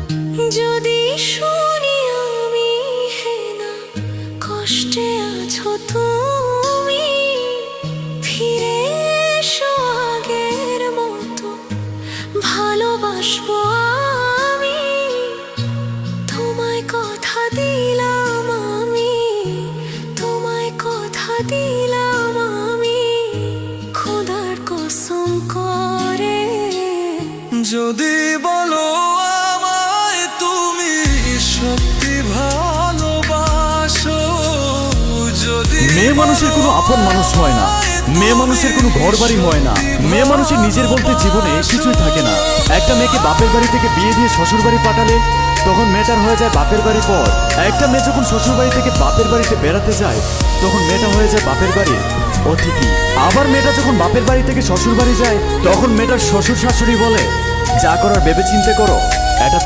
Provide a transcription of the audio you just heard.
যদি শুনি আমি হে না কষ্টে আছো তুমি, ফিরে এসো আগের মতো ভালোবাসবো আমি। তোমায় কথা দিলাম আমি, তোমায় কথা দিলাম আমি, খোদার কসম করে। যদি বলো আমায় তুমি সত্যি ভালোবাসো, যদি মেয়ে মানুষের কোনো আপন মানুষ হয় না, মেয়ে মানুষের কোনো ঘর বাড়ি হয় না, মেয়ে মানুষের নিজের বলতে জীবনে কিছুই থাকে না। একটা মেয়েকে বাপের বাড়ি থেকে বিয়ে দিয়ে শ্বশুর বাড়ি পাঠালে তখন মেয়েটার হয়ে যায় বাপের বাড়ি পর। একটা মেয়ে যখন শ্বশুর বাড়ি থেকে বাপের বাড়িতে বেড়াতে যায় তখন মেয়েটা হয়ে যায় বাপের বাড়ির অতিথি। আবার মেয়েটা যখন বাপের বাড়ি থেকে শ্বশুর বাড়ি যায় তখন মেয়েটার শ্বশুর শাশুড়ি বলে, যা করার ভেবে চিন্তে করো, এটা